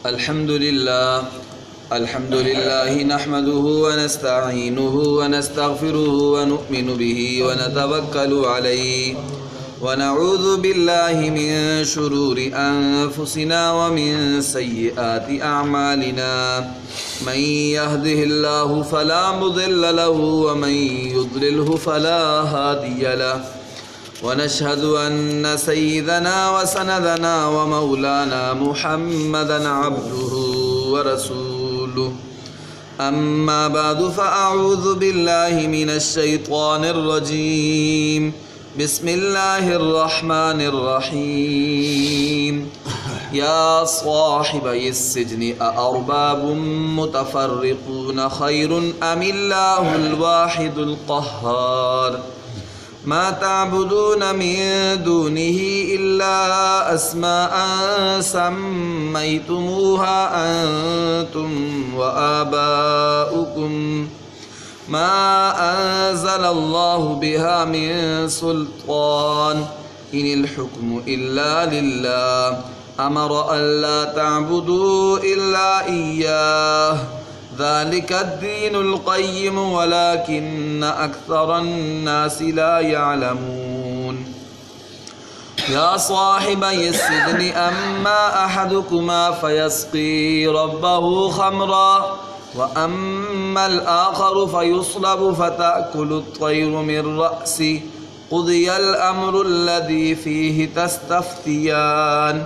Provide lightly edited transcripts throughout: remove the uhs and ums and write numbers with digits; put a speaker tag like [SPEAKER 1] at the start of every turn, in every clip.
[SPEAKER 1] الحمد لله نحمده ونستعينه ونستغفره ونؤمن به ونتوكل عليه ونعوذ بالله من شرور أنفسنا ومن سيئات أعمالنا من يهده الله فلا مضل له ومن يضلله فلا هادي له ونشهد أن سيدنا وسندنا ومولانا محمدا عبده ورسوله أما بعد فأعوذ بالله من الشيطان الرجيم بسم الله الرحمن الرحيم يا صاحبي السجن أأرباب متفرقون خير أم الله الواحد القهار ما تعبدون من دونه إلا أسماء سميتموها أنتم وآباؤكم ما أنزل الله بها من سلطان إن الحكم إلا لله أمر ألا تعبدوا إلا إياه ذلك الدين القيم ولكن أكثر الناس لا يعلمون يا صاحبي السجن أما أحدكما فيسقي ربه خمرا وأما الآخر فيصلب فتأكل الطير من رأسه قضي الأمر الذي فيه تستفتيان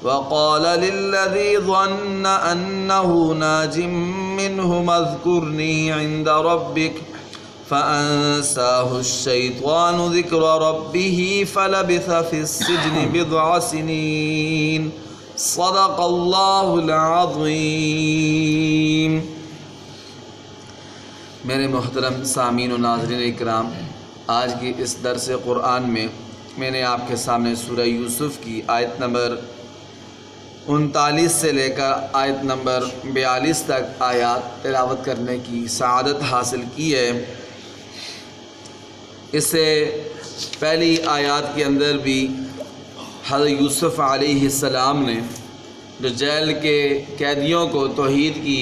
[SPEAKER 1] وقال للذي ظن أنه ناج منه اذكرني عند ربك فأنساه الشيطان ذكر ربه فلبث في السجن بضع سنين صدق الله العظيم. میرے محترم سامعین و ناظرین اکرام، آج کی اس درس قرآن میں میں نے آپ کے سامنے سورہ یوسف کی آیت نمبر 39 سے لے کر آیت نمبر 42 تک آیات تلاوت کرنے کی سعادت حاصل کی ہے. اس سے پہلی آیات کے اندر بھی حضرت یوسف علیہ السلام نے جو جیل کے قیدیوں کو توحید کی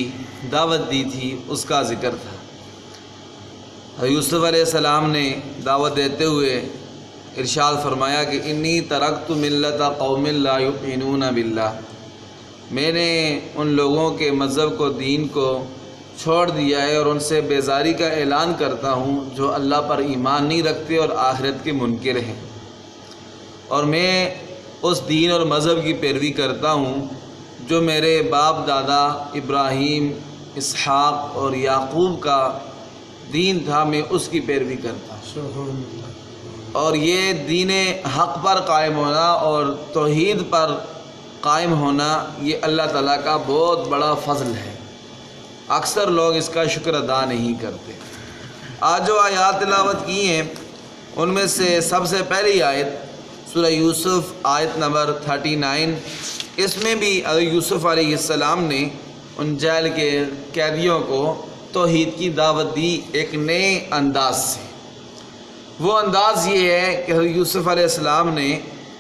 [SPEAKER 1] دعوت دی تھی اس کا ذکر تھا. حضرت یوسف علیہ السلام نے دعوت دیتے ہوئے ارشاد فرمایا کہ انی ترکت ملت قوم لا یؤمنون باللہ، میں نے ان لوگوں کے مذہب کو، دین کو چھوڑ دیا ہے اور ان سے بیزاری کا اعلان کرتا ہوں جو اللہ پر ایمان نہیں رکھتے اور آخرت کے منکر ہیں، اور میں اس دین اور مذہب کی پیروی کرتا ہوں جو میرے باپ دادا ابراہیم، اسحاق اور یعقوب کا دین تھا، میں اس کی پیروی کرتا ہوں. اور یہ دین حق پر قائم ہونا اور توحید پر قائم ہونا یہ اللہ تعالیٰ کا بہت بڑا فضل ہے. اکثر لوگ اس کا شکر ادا نہیں کرتے. آج جو آیات تلاوت کی ہیں ان میں سے سب سے پہلی آیت سورہ یوسف آیت نمبر 39، اس میں بھی حضرت یوسف علیہ السلام نے ان جیل کے قیدیوں کو توحید کی دعوت دی ایک نئے انداز سے. وہ انداز یہ ہے کہ حضرت یوسف علیہ السلام نے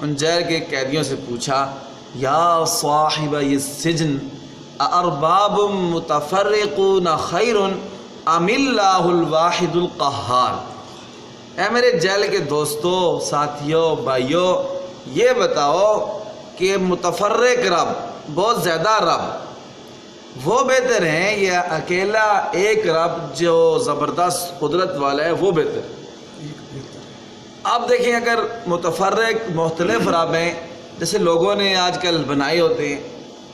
[SPEAKER 1] ان جیل کے قیدیوں سے پوچھا یا صاحبی السجن اارباب متفرقون خیر ام اللہ الواحد القہار، اے میرے جیل کے دوستوں، ساتھیوں، بھائیوں، یہ بتاؤ کہ متفرق رب، بہت زیادہ رب، وہ بہتر ہیں یا اکیلا ایک رب جو زبردست قدرت والا ہے وہ بہتر ہے؟ آپ دیکھیں اگر متفرق مختلف رب ہیں جیسے لوگوں نے آج کل بنائے ہوتے ہیں،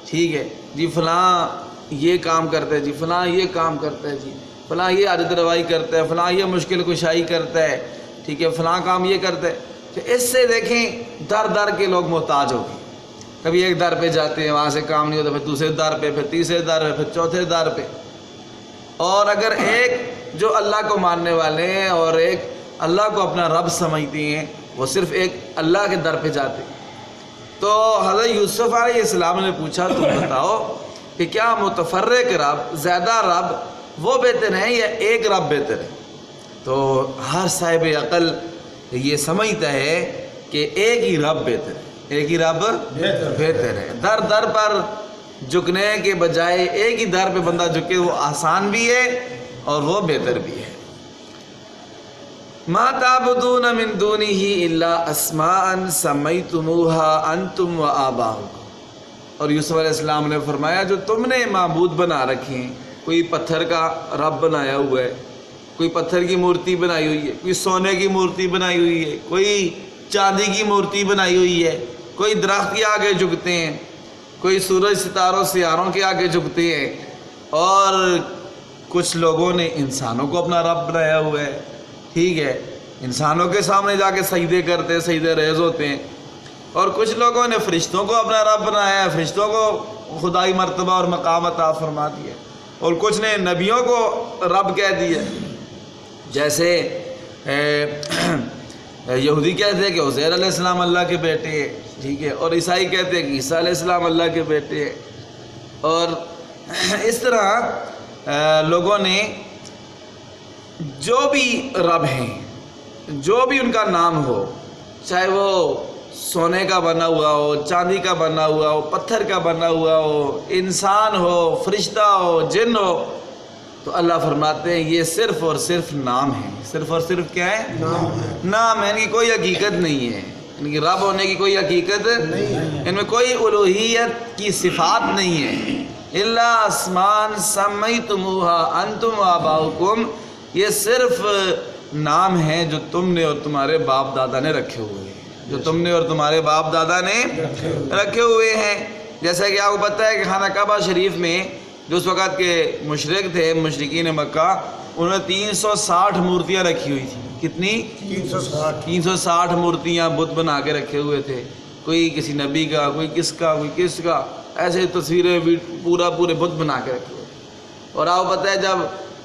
[SPEAKER 1] ٹھیک ہے جی فلاں یہ کام کرتا ہے، جی فلاں یہ کام کرتا ہے، جی فلاں یہ عادت روائی کرتا ہے، فلاں یہ مشکل کشائی کرتا ہے، ٹھیک ہے فلاں کام یہ کرتا ہے. تو اس سے دیکھیں در در کے لوگ محتاج ہو گئے. کبھی ایک در پہ جاتے ہیں وہاں سے کام نہیں ہوتا، پھر دوسرے در پہ، پھر تیسرے در پہ، پھر چوتھے در پہ. اور اگر ایک جو اللہ کو ماننے والے ہیں اور ایک اللہ کو اپنا رب سمجھتے ہیں وہ صرف ایک اللہ کے در پہ جاتے ہیں. تو حضرت یوسف علیہ السلام نے پوچھا تم بتاؤ کہ کیا متفرق رب، زیادہ رب وہ بہتر ہیں یا ایک رب بہتر ہے؟ تو ہر صاحب عقل یہ سمجھتا ہے کہ ایک ہی رب بہتر ہے، ایک ہی رب بہتر ہے. در در پر جھکنے کے بجائے ایک ہی در پہ بندہ جھکے وہ آسان بھی ہے اور وہ بہتر بھی ہے۔ ما تعبدون من دونہ الا اسماء سمیتموها انتم وآباؤکم، اور یوسف علیہ السلام نے فرمایا جو تم نے معبود بنا رکھے ہیں، کوئی پتھر کا رب بنایا ہوا ہے، کوئی پتھر کی مورتی بنائی ہوئی ہے، کوئی سونے کی مورتی بنائی ہوئی ہے، کوئی چاندی کی مورتی بنائی ہوئی ہے، کوئی درخت کے آگے جھکتے ہیں، کوئی سورج ستاروں سیاروں کے آگے جھکتے ہیں، اور کچھ لوگوں نے انسانوں کو اپنا رب بنایا ہوا ہے، ٹھیک ہے، انسانوں کے سامنے جا کے سجدے کرتے ہیں، سجدے ریز ہوتے ہیں، اور کچھ لوگوں نے فرشتوں کو اپنا رب بنایا ہے، فرشتوں کو خدائی مرتبہ اور مقام عطا فرما دیا، اور کچھ نے نبیوں کو رب کہہ دیا، جیسے یہودی کہتے ہیں کہ عزیر علیہ السلام اللہ کے بیٹے ہیں، ٹھیک ہے، اور عیسائی کہتے ہیں کہ عیسیٰ علیہ السلام اللہ کے بیٹے ہیں، اور اس طرح لوگوں نے جو بھی رب ہیں، جو بھی ان کا نام ہو، چاہے وہ سونے کا بنا ہوا ہو، چاندی کا بنا ہوا ہو، پتھر کا بنا ہوا ہو، انسان ہو، فرشتہ ہو، جن ہو، تو اللہ فرماتے ہیں یہ صرف اور صرف نام ہے۔ صرف اور صرف کیا ہے؟ نام ہے، ان کی کوئی حقیقت نہیں ہے، ان کی رب ہونے کی کوئی حقیقت نہیں ہے، ان میں کوئی الوہیت کی صفات نہیں ہے۔ الا اسمان سمیتموہا انتم وآباؤکم، یہ صرف نام ہیں جو تم نے اور تمہارے باپ دادا نے رکھے ہوئے ہیں، جو تم نے اور تمہارے باپ دادا نے رکھے ہوئے ہیں۔ جیسا کہ آپ کو پتہ ہے کہ خانہ کعبہ شریف میں جو اس وقت کے مشرک تھے، مشرکین مکہ، انہوں نے 360 مورتیاں رکھی ہوئی تھیں۔ کتنی؟ 360 مورتیاں بت بنا کے رکھے ہوئے تھے، کوئی کسی نبی کا، کوئی کس کا، کوئی کس کا، ایسے تصویریں بھی پورے بت بنا کے رکھے ہوئے تھے۔ اور آپ کو پتہ ہے جب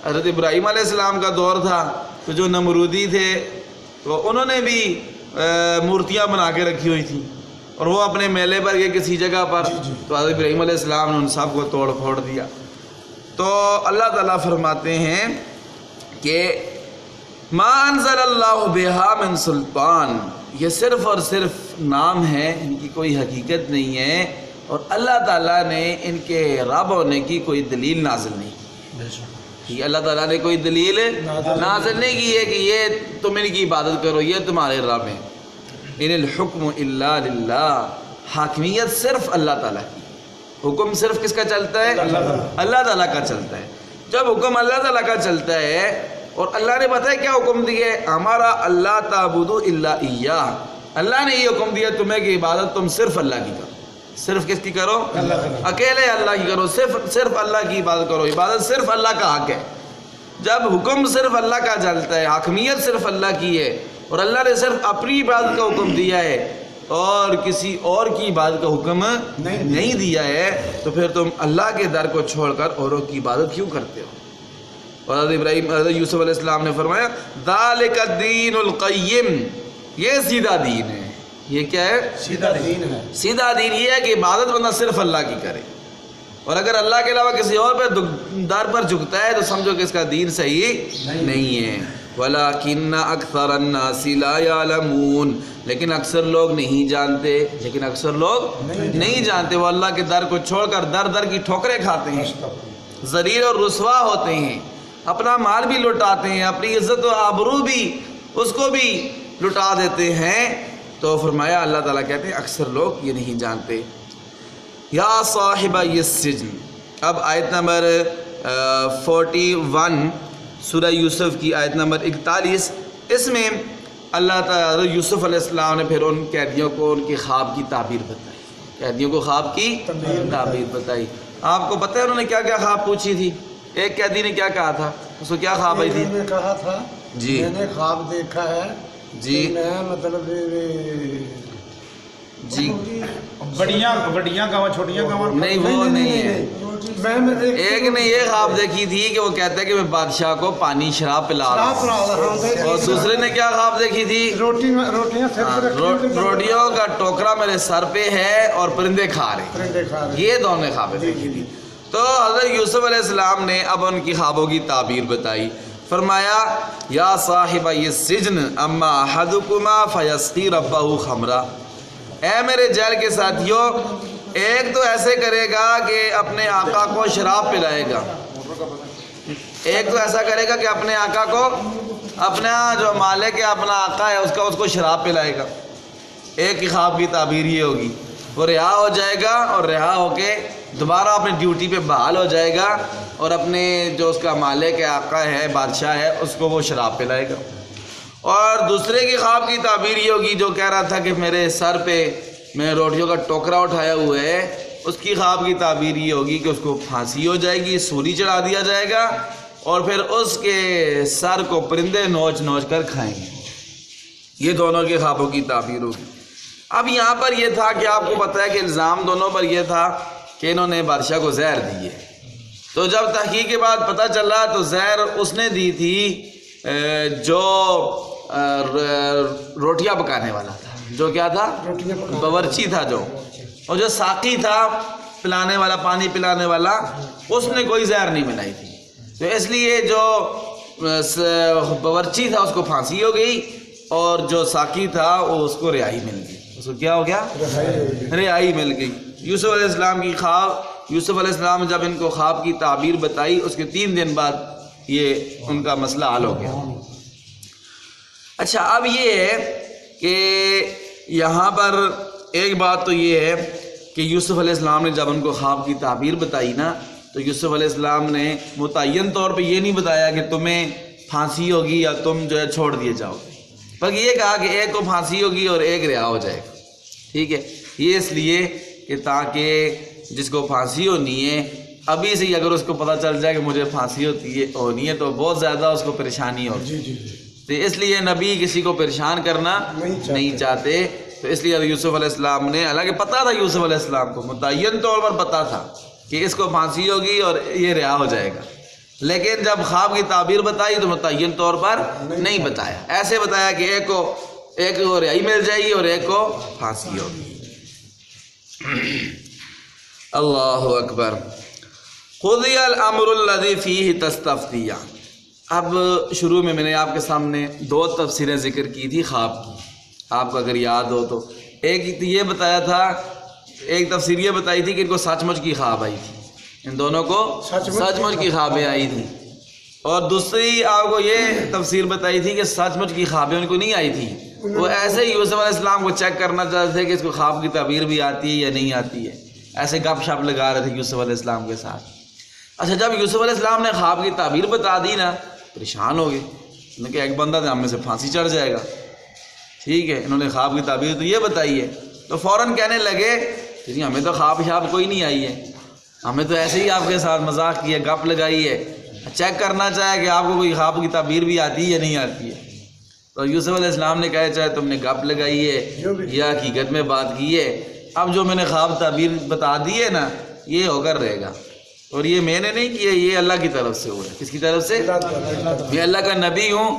[SPEAKER 1] حضرت ابراہیم علیہ السلام کا دور تھا تو جو نمرودی تھے تو انہوں نے بھی مورتیاں بنا کے رکھی ہوئی تھیں، اور وہ اپنے میلے پر گئے کسی جگہ پر، تو حضرت ابراہیم علیہ السلام نے ان سب کو توڑ پھوڑ دیا۔ تو اللہ تعالیٰ فرماتے ہیں کہ ما انزل اللہ بہا من سلطان، یہ صرف اور صرف نام ہے، ان کی کوئی حقیقت نہیں ہے، اور اللہ تعالیٰ نے ان کے رب ہونے کی کوئی دلیل نازل نہیں کی۔ اللہ تعالیٰ نے کوئی دلیل نازل نہیں کی ہے کہ یہ تم ان کی عبادت کرو، یہ تمہارے رب ہیں۔ ان الحکم الا للہ، حاکمیت صرف اللہ تعالیٰ کی، حکم صرف کس کا چلتا ہے؟ اللہ تعالیٰ کا چلتا ہے۔ جب حکم اللہ تعالیٰ کا چلتا ہے، اور اللہ نے بتایا کیا حکم دیا ہے؟ ہمارا اللہ تعبدوا الا ایاہ، اللہ نے یہ حکم دیا تمہیں کہ عبادت تم صرف اللہ کی کرو۔ صرف کس کی کرو؟ اکیلے اللہ کی کرو، صرف اللہ کی عبادت کرو، عبادت صرف اللہ کا حق ہے۔ جب حکم صرف اللہ کا چلتا ہے، حاکمیت صرف اللہ کی ہے، اور اللہ نے صرف اپنی عبادت کا حکم دیا ہے اور کسی اور کی عبادت کا حکم نہیں دیا ہے، تو پھر تم اللہ کے در کو چھوڑ کر اوروں کی عبادت کیوں کرتے ہو؟ اور حضرت یوسف علیہ السلام نے فرمایا ذالک الدین القیم، یہ سیدھا دین ہے۔ یہ کیا ہے؟ سیدھا دین ہے۔ سیدھا دین یہ ہے کہ عبادت بندہ صرف اللہ کی کرے، اور اگر اللہ کے علاوہ کسی اور پہ در پر جھکتا ہے تو سمجھو کہ اس کا دین صحیح نہیں ہے۔ وَلَكِنَّ أَكْثَرَ النَّاسِ لَا يَعْلَمُونَ، لیکن اکثر لوگ نہیں جانتے، وہ اللہ کے در کو چھوڑ کر در کی ٹھوکریں کھاتے ہیں، ذلیل اور رسوا ہوتے ہیں، اپنا مال بھی لٹاتے ہیں، اپنی عزت و آبرو بھی اس کو بھی لٹا دیتے ہیں۔ تو فرمایا اللہ تعالیٰ کہتے ہیں اکثر لوگ یہ نہیں جانتے۔ یا صاحب السجن، اب آیت نمبر 41 سورہ یوسف کی آیت نمبر 41، اس میں اللہ تعالیٰ یوسف علیہ السلام نے پھر ان قیدیوں کو ان کے خواب کی تعبیر بتائی، قیدیوں کو خواب کی تعبیر بتائی۔ آپ کو پتہ ہے انہوں نے کیا کیا خواب پوچھی تھی؟ ایک قیدی نے کیا کہا تھا؟ اس کو کیا خواب آئی تھی؟
[SPEAKER 2] میں نے کہا تھا
[SPEAKER 1] جی
[SPEAKER 2] میں نے خواب دیکھا ہے
[SPEAKER 1] جی
[SPEAKER 2] میں مطلب
[SPEAKER 1] جی
[SPEAKER 3] بڑیاں گاواں چھوٹیاں گاواں
[SPEAKER 1] نہیں وہ نہیں ہے۔ ایک نے یہ خواب دیکھی تھی کہ وہ کہتا ہے کہ میں بادشاہ کو پانی شراب پلا رہا ہوں، اور دوسرے نے کیا خواب دیکھی تھی؟ روٹیوں کا ٹوکرا میرے سر پہ ہے اور پرندے کھا رہے ہیں، یہ دونوں نے خوابیں دیکھی تھی۔ تو حضرت یوسف علیہ السلام نے اب ان کی خوابوں کی تعبیر بتائی، فرمایا یا صاحب السجن اما احدکما فیسقی ربہ خمرا، اے میرے جیل کے ساتھیوں، ایک تو ایسے کرے گا کہ اپنے آقا کو شراب پلائے گا، ایک تو ایسا کرے گا کہ اپنے آقا کو، اپنا جو مالک ہے اپنا آقا ہے اس کو شراب پلائے گا۔ ایک کی خواب کی تعبیر یہ ہوگی، وہ رہا ہو جائے گا اور رہا ہو کے دوبارہ اپنی ڈیوٹی پہ بحال ہو جائے گا اور اپنے جو اس کا مالک ہے، آقا ہے، بادشاہ ہے، اس کو وہ شراب پلائے گا۔ اور دوسرے کی خواب کی تعبیر یہ ہوگی جو کہہ رہا تھا کہ میرے سر پہ میں روٹیوں کا ٹوکرا اٹھایا ہوا ہے، اس کی خواب کی تعبیر یہ ہوگی کہ اس کو پھانسی ہو جائے گی، سولی چڑھا دیا جائے گا اور پھر اس کے سر کو پرندے نوچ نوچ کر کھائیں گے۔ یہ دونوں کے خوابوں کی تعبیر ہوگی۔ اب یہاں پر یہ تھا کہ آپ کو پتہ ہے کہ الزام دونوں پر یہ تھا کہ انہوں نے بادشاہ کو زہر دی ہے۔ تو جب تحقیق کے بعد پتہ چلا تو زہر اس نے دی تھی جو روٹیاں پکانے والا تھا، جو کیا تھا، باورچی تھا جو، اور جو ساقی تھا پلانے والا، پانی پلانے والا، اس نے کوئی زہر نہیں ملائی تھی۔ تو اس لیے جو باورچی تھا اس کو پھانسی ہو گئی اور جو ساقی تھا وہ اس کو رہائی مل گئی۔ اس کو کیا ہو گیا؟ رہائی مل گئی۔ یوسف علیہ السلام کی خواب، یوسف علیہ السلام جب ان کو خواب کی تعبیر بتائی اس کے 3 دن بعد یہ ان کا مسئلہ حل ہو گیا۔ اچھا، اب یہ ہے کہ یہاں پر ایک بات تو یہ ہے کہ یوسف علیہ السلام نے جب ان کو خواب کی تعبیر بتائی نا، تو یوسف علیہ السلام نے متعین طور پہ یہ نہیں بتایا کہ تمہیں پھانسی ہوگی یا تم جو ہے چھوڑ دیے جاؤ گے، بلکہ یہ کہا کہ ایک کو پھانسی ہوگی اور ایک رہا ہو جائے گا۔ ٹھیک ہے، یہ اس لیے کہ تاکہ جس کو پھانسی ہونی ہے ابھی سے ہی اگر اس کو پتہ چل جائے کہ مجھے پھانسی ہونی ہے تو بہت زیادہ اس کو پریشانی ہوگی۔ تو اس لیے نبی کسی کو پریشان کرنا نہیں چاہتے، تو اس لیے یوسف علیہ السلام نے، حالانکہ پتہ تھا یوسف علیہ السلام کو، متعین طور پر پتہ تھا کہ اس کو پھانسی ہوگی اور یہ رہا ہو جائے گا، لیکن جب خواب کی تعبیر بتائی تو متعین طور پر نہیں بتایا، ایسے بتایا کہ ایک کو رہائی مل جائے گی اور ایک کو پھانسی ہوگی۔ اللہ اکبر۔ قضی الامر الذی فیہ تستفتیان۔ اب شروع میں نے آپ کے سامنے 2 تفسیریں ذکر کی تھی خواب کی، آپ کو اگر یاد ہو تو ایک یہ بتایا تھا، ایک تفسیر یہ بتائی تھی کہ ان کو سچ مچ کی خواب آئی تھی، ان دونوں کو سچ مچ کی خوابیں آئی تھی، اور دوسری آپ کو یہ تفسیر بتائی تھی کہ سچ مچ کی خوابیں ان کو نہیں آئی تھی، وہ ایسے ہی یوسف علیہ السلام کو چیک کرنا چاہتے تھے کہ اس کو خواب کی تعبیر بھی آتی ہے یا نہیں آتی ہے، ایسے گپ شپ لگا رہے تھے یوسف علیہ السلام کے ساتھ۔ اچھا، جب یوسف علیہ السلام نے خواب کی تعبیر بتا دی نا، پریشان ہو گئے، انہوں نے کہ ایک بندہ تھا، ہم میں سے پھانسی چڑھ جائے گا۔ ٹھیک ہے، انہوں نے خواب کی تعبیر تو یہ بتائی ہے، تو فوراً کہنے لگے کہ جی ہمیں تو خواب شاب کوئی نہیں آئی ہے، ہمیں تو ایسے ہی آپ کے ساتھ مذاق کیا، گپ لگائی ہے، چیک کرنا چاہے کہ آپ کو کوئی خواب کی تعبیر بھی آتی ہے یا نہیں آتی ہے۔ تو یوسف علیہ السلام نے کہا چاہے تم نے گپ لگائی ہے یا حقیقت میں بات کی ہے، اب جو میں نے خواب تعبیر بتا دی ہے نا یہ ہو کر رہے گا، اور یہ میں نے نہیں کیا، یہ اللہ کی طرف سے ہوا ہے۔ کس کی طرف سے؟ میں اللہ کا نبی ہوں،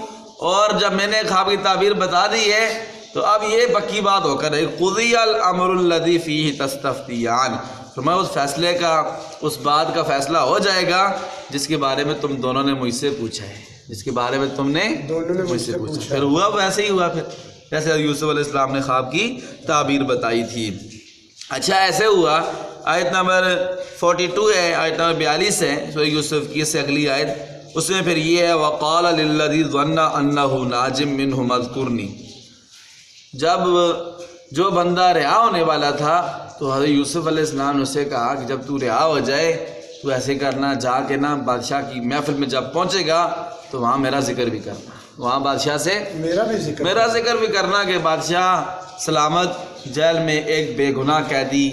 [SPEAKER 1] اور جب میں نے خواب کی تعبیر بتا دی ہے تو اب یہ پکی بات ہو کر رہے، قضی الامر الذی فیہ تستفتیان، فرمایا اس فیصلے کا، اس بات کا فیصلہ ہو جائے گا جس کے بارے میں تم دونوں نے مجھ سے پوچھا ہے، جس کے بارے میں تم نے مجھ سے پوچھا۔ پھر ہوا ویسے ہی ہوا، پھر جیسے یوسف علیہ السلام نے خواب کی تعبیر بتائی تھی۔ اچھا، ایسے ہوا۔ آیت نمبر 42 ہے، آیت نمبر 42 ہے سورہ یوسف کی، سے اگلی آیت، اس میں پھر یہ ہے وَقَالَ لِلَّذِي ظَنَّ أَنَّهُ نَاجٍ مِّنْهُ اذْكُرْنِي۔ جب جو بندہ رہا ہونے والا تھا تو حضرت یوسف علیہ السلام نے اسے کہا کہ جب تو رہا ہو جائے تو ایسے کرنا، جا کے نا بادشاہ کی محفل میں جب پہنچے گا تو وہاں میرا ذکر بھی کرنا، وہاں بادشاہ سے میرا ذکر بھی کرنا کہ بادشاہ سلامت جیل میں ایک بے گناہ قیدی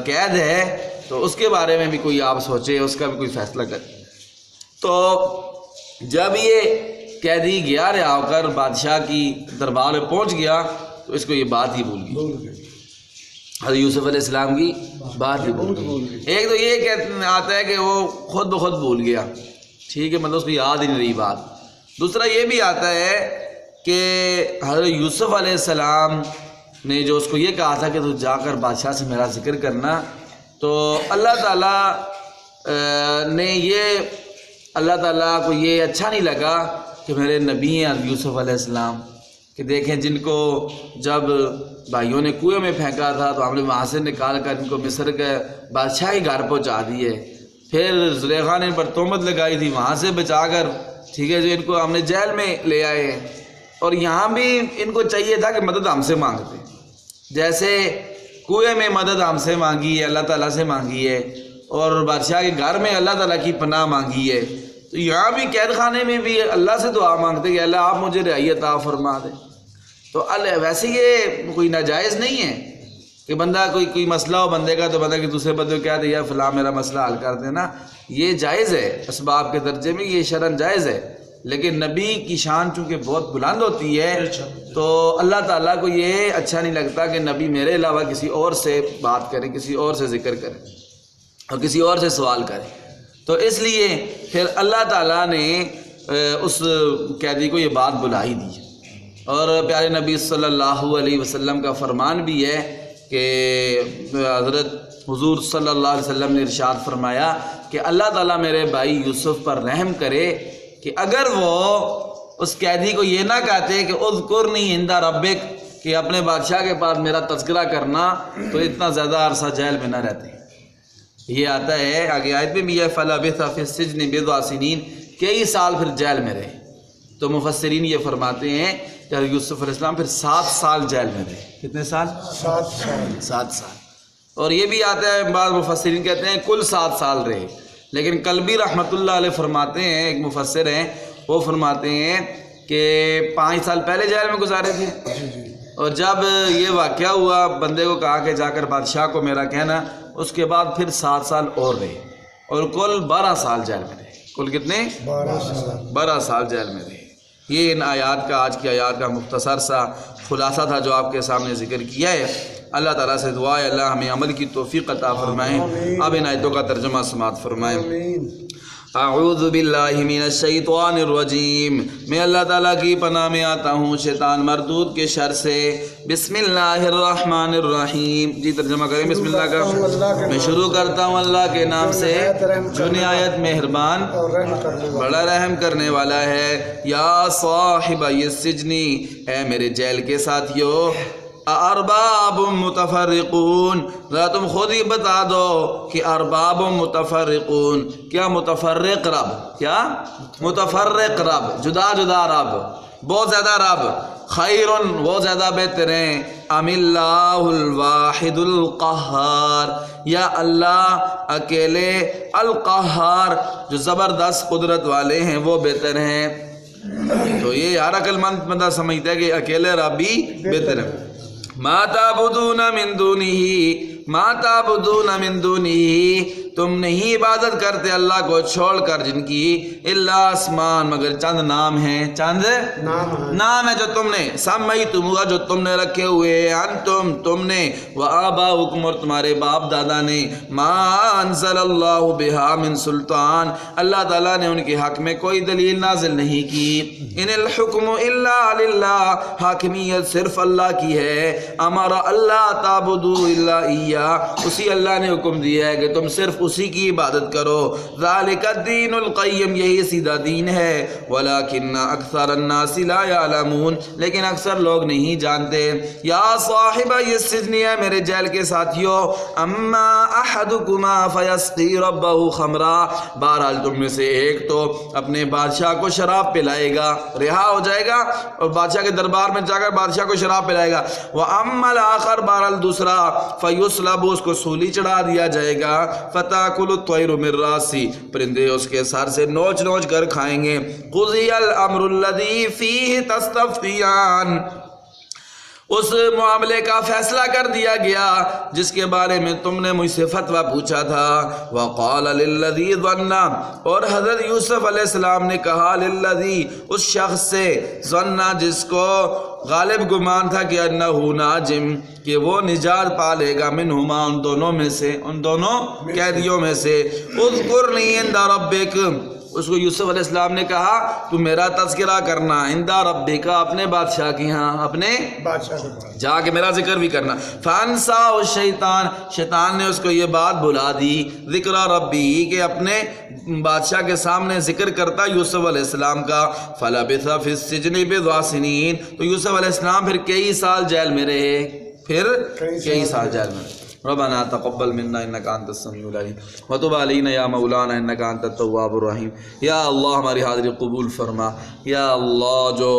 [SPEAKER 1] قید ہے، تو اس کے بارے میں بھی کوئی آپ سوچے، اس کا بھی کوئی فیصلہ کرے۔ تو جب یہ قیدی گیا رہا ہو کر بادشاہ کی دربار میں پہنچ گیا تو اس کو یہ بات ہی بھول گئی، حضرت یوسف علیہ السلام کی بات ہی بھول گئی۔ ایک تو یہ آتا ہے کہ وہ خود بخود بھول گیا، ٹھیک ہے، مطلب اس کو یاد ہی نہیں رہی بات۔ دوسرا یہ بھی آتا ہے کہ حضرت یوسف علیہ السلام نے جو اس کو یہ کہا تھا کہ تو جا کر بادشاہ سے میرا ذکر کرنا، تو اللہ تعالیٰ نے اللہ تعالیٰ کو یہ اچھا نہیں لگا کہ میرے نبی ہیں یوسف علیہ السلام، کہ کہ دیکھیں جن کو جب بھائیوں نے کنویں میں پھینکا تھا تو ہم نے وہاں سے نکال کر ان کو مصر کے بادشاہی گھر پہنچا دیے، پھر زلیخا نے ان پر تہمت لگائی تھی، وہاں سے بچا کر ٹھیک ہے جو ان کو ہم نے جیل میں لے آئے، اور یہاں بھی ان کو چاہیے تھا کہ مدد ہم سے مانگتے، جیسے کنویں میں مدد ہم سے مانگی ہے، اللہ تعالیٰ سے مانگی ہے، اور بادشاہ کے گھر میں اللہ تعالیٰ کی پناہ مانگی ہے، تو یہاں بھی قید خانے میں بھی اللہ سے دعا مانگتے کہ اللہ آپ مجھے رہائی عطا فرما دیں۔ تو ویسے یہ کوئی ناجائز نہیں ہے کہ بندہ کوئی مسئلہ ہو بندے کا تو بندہ کہ دوسرے بندے کو کہہ دے یا فلاں میرا مسئلہ حل کر دینا، یہ جائز ہے، اسباب کے درجے میں یہ شرعاً جائز ہے، لیکن نبی کی شان چونکہ بہت بلند ہوتی ہے تو اللہ تعالیٰ کو یہ اچھا نہیں لگتا کہ نبی میرے علاوہ کسی اور سے بات کرے، کسی اور سے ذکر کرے اور کسی اور سے سوال کرے، تو اس لیے پھر اللہ تعالیٰ نے اس قیدی کو یہ بات بلا ہی دی، اور پیارے نبی صلی اللہ علیہ وسلم کا فرمان بھی ہے کہ حضرت حضور صلی اللہ علیہ وسلم نے ارشاد فرمایا کہ اللہ تعالیٰ میرے بھائی یوسف پر رحم کرے کہ اگر وہ اس قیدی کو یہ نہ کہتے کہ اذکرنی عند ربک، کہ اپنے بادشاہ کے پاس میرا تذکرہ کرنا، تو اتنا زیادہ عرصہ جیل میں نہ رہتے۔ یہ آتا ہے آگے آیت میں بھی ہے فَلَبِثَ فِي السِّجْنِ بِضْعَ سِنِينَ، کئی سال پھر جیل میں رہے، تو مفسرین یہ فرماتے ہیں کہ یوسف علیہ السلام پھر 7 سال جیل میں رہے۔ کتنے سال؟ 7 سال۔ اور یہ بھی آتا ہے بعض مفسرین کہتے ہیں کل 7 سال رہے، لیکن قلبی رحمۃ اللہ علیہ فرماتے ہیں، ایک مفسر ہیں وہ فرماتے ہیں کہ 5 سال پہلے جیل میں گزارے تھے، اور جب یہ واقعہ ہوا بندے کو کہا کہ جا کر بادشاہ کو میرا کہنا، اس کے بعد پھر 7 سال اور رہے، اور کل 12 سال جیل میں رہے۔ کل کتنے؟ 12 سال جیل میں رہے۔ یہ ان آیات کا، آج کی آیات کا مختصر سا خلاصہ تھا جو آپ کے سامنے ذکر کیا ہے۔ اللہ تعالیٰ سے دعا ہے اللہ ہمیں عمل کی توفیق عطا فرمائیں۔ اب ان آیتوں کا ترجمہ سماعت فرمائیں۔ اعوذ باللہ من الشیطان الرجیم، میں اللہ تعالیٰ کی پناہ میں آتا ہوں شیطان مردود کے شر سے۔ بسم اللہ الرحمن الرحیم، جی ترجمہ کریں بسم اللہ کا۔ میں شروع کرتا ہوں اللہ کے نام سے جو نہایت مہربان بڑا رحم کرنے والا ہے۔ یا صاحب السجن، اے میرے جیل کے ساتھیو، ارباب متفرقون، ذرا تم خود ہی بتا دو کہ ارباب متفرقون، کیا متفرق رب، کیا متفرق رب، جدا جدا رب، بہت زیادہ رب، خیرن وہ زیادہ بہتر ہیں، ام اللہ الواحد القہار، یا اللہ اکیلے القہار جو زبردست قدرت والے ہیں وہ بہتر ہیں۔ تو یہ ہر عقل مند بندہ سمجھتا ہے کہ اکیلے رب بھی بہتر ہے۔ ما تعبدون من دونہ، ما تعبدون من دونہ، تم نہیں عبادت کرتے اللہ کو چھوڑ کر جن کی، الا اسمان، مگر چند نام ہیں، چند نام ہے جو تم نے، سمیتموہا جو تم نے رکھے ہوئے، انتم تم نے، وآباؤکم اور تمہارے باپ دادا نے، ما انزل اللہ بہا من سلطان، اللہ تعالیٰ نے ان کے حق میں کوئی دلیل نازل نہیں کی۔ ان الحکم الا للہ، حاکمیت صرف اللہ کی ہے۔ امر اللہ تعبدوا الا ایاہ، اسی اللہ نے حکم دیا ہے کہ تم صرف اسی کی عبادت کرو۔ ذالک الدین القیم، یہی سیدھا دین ہے۔ ولکن اکثر الناس لا یعلمون، لیکن اکثر لوگ نہیں جانتے۔ یا صاحب السجن، ہے میرے جیل کے ساتھیو، اما احدکما فیسقی ربہ خمرا، بہرحال تم میں سے ایک تو اپنے بادشاہ کو شراب پلائے گا، رہا ہو جائے گا اور بادشاہ کے دربار میں جا کر بادشاہ کو شراب پلائے گا۔ وَأَمَّا الْآخَرُ، بہرحال دوسرا، فَيُسْلَبُ، اس کو سولی چڑھا دیا جائے گا، فَتَأْكُلُ الطَّيْرُ مِن رَأْسِهِ، پرندے اس کے سر سے نوچ نوچ کر کھائیں گے۔ قُضِيَ الْأَمْرُ الَّذِي فِيهِ تَسْتَفْتِيَانِ، اس معاملے کا فیصلہ کر دیا گیا جس کے بارے میں تم نے مجھ سے فتویٰ پوچھا تھا۔ وَقَالَ لِلَّذِي ظَنَّ، اور حضرت یوسف علیہ السلام نے کہا، لِلَّذِي، اس شخص سے، ظَنَّ جس کو غالب گمان تھا کہ انہو ناجم، کہ وہ نجات پا لے گا، منہما ان دونوں میں سے، ان دونوں قیدیوں میں سے، اذکرنی عند ربک، اس کو یوسف علیہ السلام نے کہا تو میرا تذکرہ کرنا عند ربک، اپنے بادشاہ کی ہاں، اپنے
[SPEAKER 2] بادشاہ کے پاس
[SPEAKER 1] جا کے میرا ذکر بھی کرنا۔ فانسا الشیطان، شیطان نے اس کو یہ بات بھلا دی، ذکر ربی، کہ اپنے بادشاہ کے سامنے ذکر کرتا یوسف علیہ السلام کا۔ فلبث فی السجن بضع سنین، تو یوسف علیہ السلام پھر کئی سال جیل میں رہے، پھر کئی سال جیل میں رہے۔ ربنا تقبل منا انك انت السميع العليم وتب علينا يا مولانا انك انت التواب الرحيم۔ یا اللہ ہماری حاضری قبول فرما، یا اللہ جو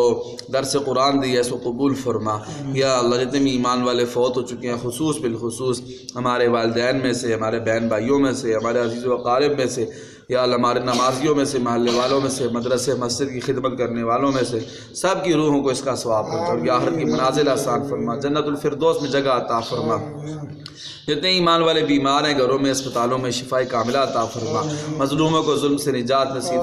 [SPEAKER 1] درس قرآن دی ہے اس کو قبول فرما، یا اللہ جتنے بھی ایمان والے فوت ہو چکے ہیں خصوص بالخصوص ہمارے والدین میں سے، ہمارے بہن بھائیوں میں سے، ہمارے عزیز و اقارب میں سے، یا اللہ ہمارے نمازیوں میں سے، محلے والوں میں سے، مدرسے مسجد کی خدمت کرنے والوں میں سے، سب کی روحوں کو اس کا ثواب پہنچا، اور یا آخرت کی منازل آسان فرما، جنت الفردوس میں جگہ عطا فرما۔ جتنے ایمان والے بیمار ہیں گھروں میں، اسپتالوں میں شفاء کاملہ عطا فرما، مظلوموں کو ظلم سے نجات نصیب